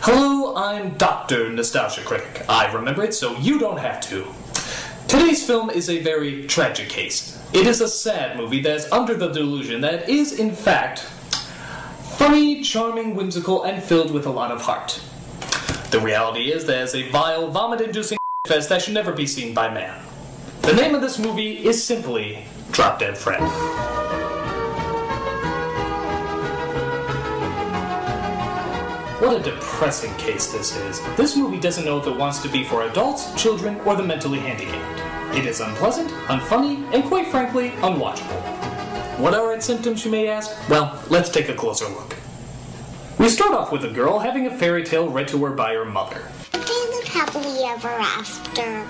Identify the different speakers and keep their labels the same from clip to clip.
Speaker 1: Hello, I'm Dr. Nostalgia Critic. I remember it so you don't have to. Today's film is a very tragic case. It is a sad movie that is under the delusion that it is, in fact, funny, charming, whimsical, and filled with a lot of heart. The reality is that it is a vile, vomit-inducing fest that should never be seen by man. The name of this movie is simply Drop Dead Fred. What a depressing case this is. This movie doesn't know if it wants to be for adults, children, or the mentally handicapped. It is unpleasant, unfunny, and quite frankly, unwatchable. What are its symptoms, you may ask? Well, let's take a closer look. We start off with a girl having a fairy tale read to her by her mother.
Speaker 2: They live happily ever after.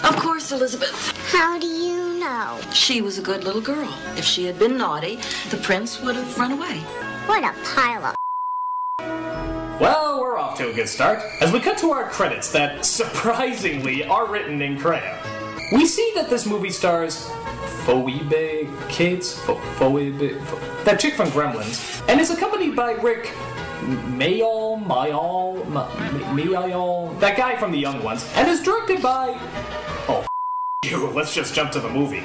Speaker 3: Of course, Elizabeth.
Speaker 2: How do you know?
Speaker 3: She was a good little girl. If she had been naughty, the prince would have run away.
Speaker 2: What a pile of...
Speaker 1: Well, we're off to a good start, as we cut to our credits that, surprisingly, are written in crayon. We see that this movie stars Phoebe Cates, that chick from Gremlins, and is accompanied by Rick Mayall, that guy from The Young Ones, and is directed by... Oh, you, let's just jump to the movie.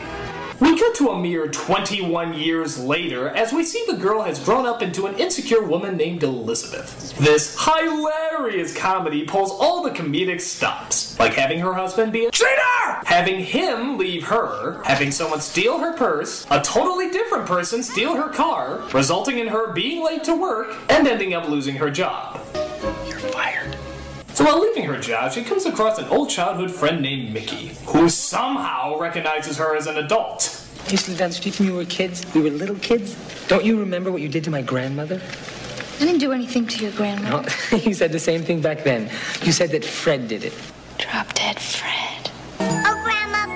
Speaker 1: We cut to a mere 21 years later as we see the girl has grown up into an insecure woman named Elizabeth. This hilarious comedy pulls all the comedic stops, like having her husband be a cheater, having him leave her, having someone steal her purse, a totally different person steal her car, resulting in her being late to work, and ending up losing her job.
Speaker 4: You're fired.
Speaker 1: So while leaving her job, she comes across an old childhood friend named Mickey, who somehow recognizes her as an adult.
Speaker 4: You used to live down the street from you when we were kids? We were little kids? Don't you remember what you did to my grandmother?
Speaker 5: I didn't do anything to your grandmother.
Speaker 4: No, you said the same thing back then. You said that Fred did it.
Speaker 5: Drop Dead Fred.
Speaker 2: Oh, Grandma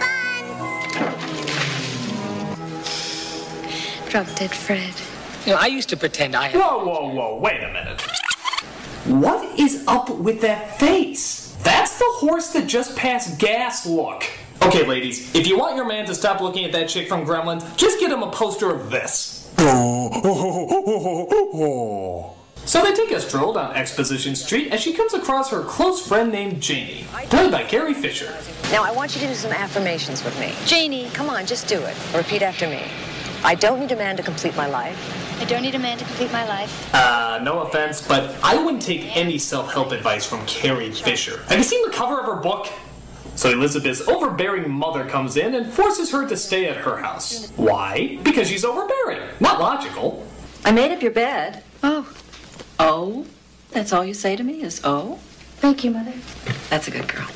Speaker 2: Bun!
Speaker 5: Drop Dead Fred.
Speaker 4: You know, I used to pretend I had...
Speaker 1: Whoa, wait a minute. What is up with that face? That's the horse that just passed gas look. Okay, ladies, if you want your man to stop looking at that chick from Gremlins, just get him a poster of this. So they take a stroll down Exposition Street as she comes across her close friend named Janie, played by Carrie Fisher.
Speaker 6: Now, I want you to do some affirmations with me. Janie, come on, just do it. Repeat after me. I don't need a man to complete my life.
Speaker 5: I don't need a man to complete my life.
Speaker 1: No offense, but I wouldn't take any self-help advice from Carrie Fisher. Have you seen the cover of her book? So Elizabeth's overbearing mother comes in and forces her to stay at her house. Why? Because she's overbearing. Not logical.
Speaker 3: I made up your bed.
Speaker 5: Oh.
Speaker 3: Oh? That's all you say to me is oh?
Speaker 5: Thank you, Mother.
Speaker 3: That's a good girl.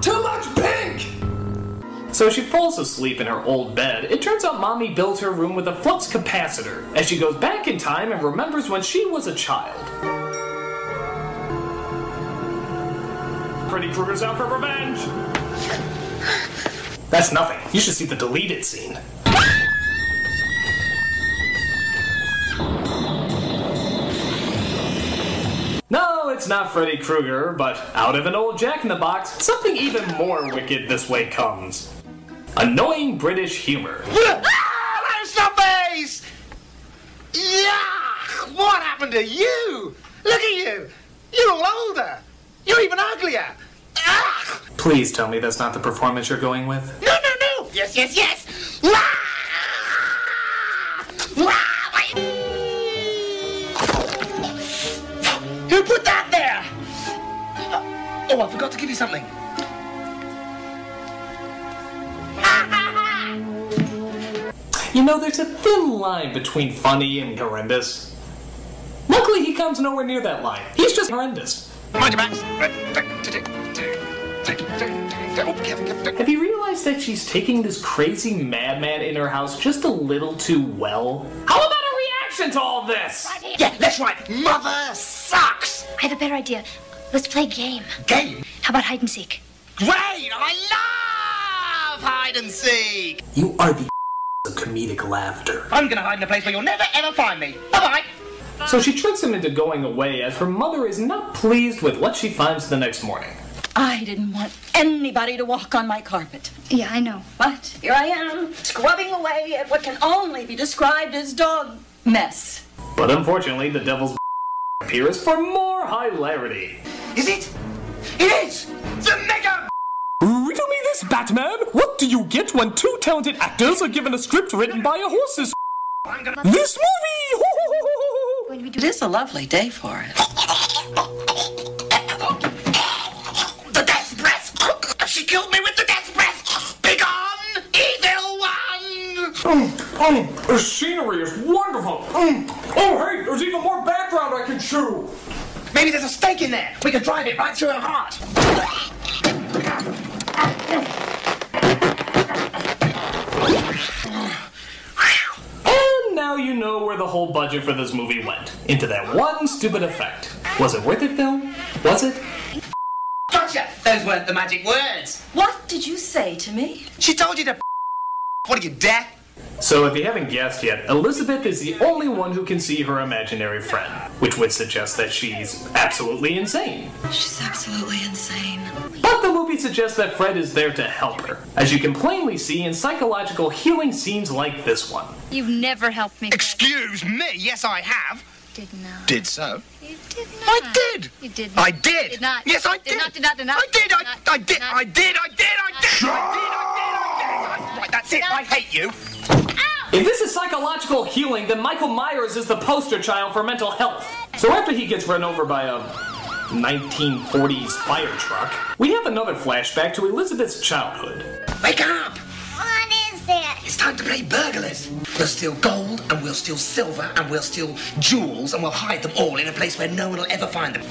Speaker 1: Too much pink! So she falls asleep in her old bed. It turns out Mommy built her room with a flux capacitor as she goes back in time and remembers when she was a child. Freddy Krueger's out for revenge! That's nothing. You should see the deleted scene. No, it's not Freddy Krueger, but out of an old Jack-in-the-Box, something even more wicked this way comes. Annoying British humor.
Speaker 7: That's the face! Yeah! What happened to you? Look at you! You're all older! You're even uglier! Ah!
Speaker 1: Please tell me that's not the performance you're going with.
Speaker 7: No! Yes! Wah! Who put that there? Oh, I forgot to give you something.
Speaker 1: You know, there's a thin line between funny and horrendous. Luckily, he comes nowhere near that line. He's just horrendous.
Speaker 7: Mind your backs.
Speaker 1: Have you realized that she's taking this crazy madman in her house just a little too well? How about a reaction to all this?
Speaker 7: Yeah, that's right. Mother sucks.
Speaker 5: I have a better idea. Let's play a game.
Speaker 7: Game?
Speaker 5: How about hide and seek?
Speaker 7: Great! I love hide and seek.
Speaker 1: You are the of comedic laughter.
Speaker 7: I'm gonna hide in a place where you'll never ever find me. Bye-bye.
Speaker 1: So she tricks him into going away as her mother is not pleased with what she finds the next morning.
Speaker 3: I didn't want anybody to walk on my carpet.
Speaker 5: Yeah, I know.
Speaker 3: But here I am, scrubbing away at what can only be described as dog mess.
Speaker 1: But unfortunately, the devil's appears for more hilarity.
Speaker 7: Is it? It is! The mega...
Speaker 1: Riddle me this, Batman! What do you get when two talented actors are given a script written by a horse's This movie!
Speaker 3: It is a lovely day for it.
Speaker 7: The death breath! She killed me with the death breath! Begone, evil one!
Speaker 1: The scenery is wonderful! Oh, hey, there's even more background I can chew!
Speaker 7: Maybe there's a stake in there. We could drive it right through her heart.
Speaker 1: And now you know where the whole budget for this movie went. Into that one stupid effect. Was it worth it, film? Was it?
Speaker 7: Gotcha! Those weren't the magic words.
Speaker 3: What did you say to me?
Speaker 7: She told you to... What are you, deaf?
Speaker 1: So if you haven't guessed yet, Elizabeth is the only one who can see her imaginary friend, which would suggest that she's absolutely insane.
Speaker 3: She's absolutely insane.
Speaker 1: But the movie suggests that Fred is there to help her, as you can plainly see in psychological healing scenes like this one.
Speaker 5: You've never helped me.
Speaker 7: Excuse me, yes I have.
Speaker 5: Did not.
Speaker 7: Did so?
Speaker 5: You did not.
Speaker 7: I did.
Speaker 5: You did
Speaker 7: I
Speaker 5: not.
Speaker 7: did.
Speaker 5: Did not.
Speaker 7: Yes, I did.
Speaker 5: Did not. Did not. Did not.
Speaker 7: I did.
Speaker 5: Did not.
Speaker 7: I did.
Speaker 5: Did not.
Speaker 7: I did. I did. I did. I did. Right, that's it. I hate you.
Speaker 1: If this is psychological healing, then Michael Myers is the poster child for mental health. So after he gets run over by a 1940s fire truck, we have another flashback to Elizabeth's childhood.
Speaker 7: Wake up.
Speaker 2: What is it?
Speaker 7: It's time to play burglars. We'll steal gold, and we'll steal silver, and we'll steal jewels, and we'll hide them all in a place where no one will ever find them.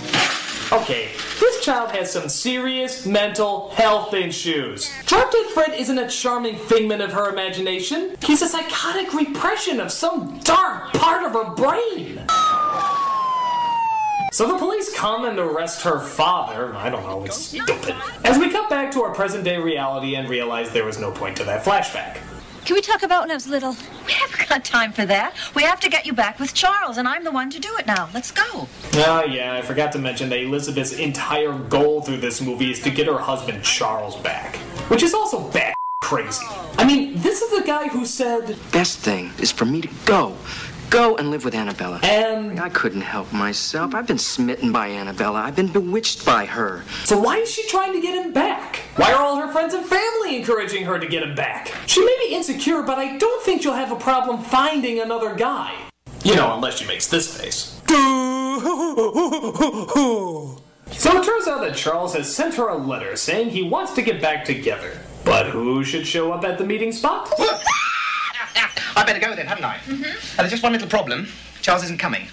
Speaker 1: Okay, this child has some serious mental health issues. Drop-Dead Fred isn't a charming figment of her imagination. He's a psychotic repression of some dark part of her brain. So the police come and arrest her father. I don't know, it's stupid. As we cut back to our present-day reality and realize there was no point to that flashback.
Speaker 6: Can we talk about when I was little? We haven't got time for that. We have to get you back with Charles, and I'm the one to do it now. Let's go.
Speaker 1: Oh yeah, I forgot to mention that Elizabeth's entire goal through this movie is to get her husband Charles back. Which is also bat crazy. I mean, this is the guy who said...
Speaker 8: Best thing is for me to go. Go and live with Annabella.
Speaker 1: And...
Speaker 8: I couldn't help myself. I've been smitten by Annabella. I've been bewitched by her.
Speaker 1: So why is she trying to get him back? Why are all her friends and family encouraging her to get him back? She may be insecure, but I don't think she'll have a problem finding another guy. You know, unless she makes this face. So it turns out that Charles has sent her a letter saying he wants to get back together. But who should show up at the meeting spot?
Speaker 7: I better go then, haven't I? Mm-hmm. There's just one little problem. Charles isn't coming.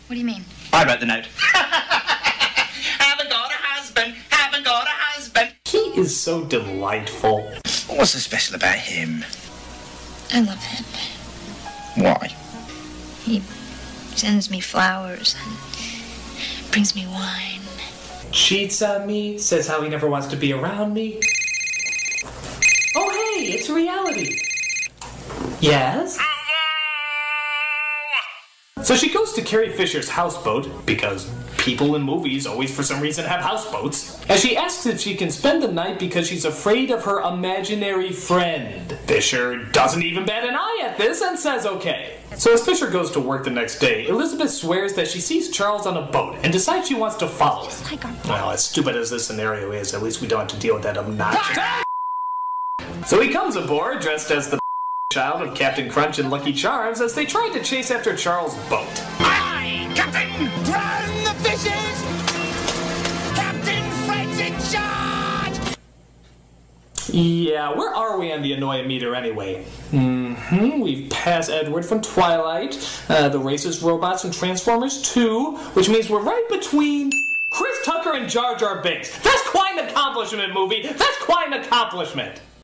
Speaker 5: What do you mean?
Speaker 7: I wrote the note. Haven't got a husband. Haven't got a husband.
Speaker 1: He is so delightful.
Speaker 7: What's so special about him?
Speaker 5: I love him.
Speaker 7: Why?
Speaker 5: He sends me flowers and brings me wine.
Speaker 1: Cheats on me, says how he never wants to be around me. Oh hey, it's reality. Yes? So she goes to Carrie Fisher's houseboat, because people in movies always for some reason have houseboats, and she asks if she can spend the night because she's afraid of her imaginary friend. Fisher doesn't even bat an eye at this and says okay. So as Fisher goes to work the next day, Elizabeth swears that she sees Charles on a boat and decides she wants to follow him. Well, as stupid as this scenario is, at least we don't have to deal with that obnoxious. So he comes aboard dressed as the child of Captain Crunch and Lucky Charms as they try to chase after Charles' boat.
Speaker 7: Aye, Captain! Run the fishes! Captain Fred's in charge!
Speaker 1: Yeah, where are we on the annoy meter anyway? We've passed Edward from Twilight, the racist robots from Transformers 2, which means we're right between Chris Tucker and Jar Jar Binks. That's quite an accomplishment, movie! That's quite an accomplishment!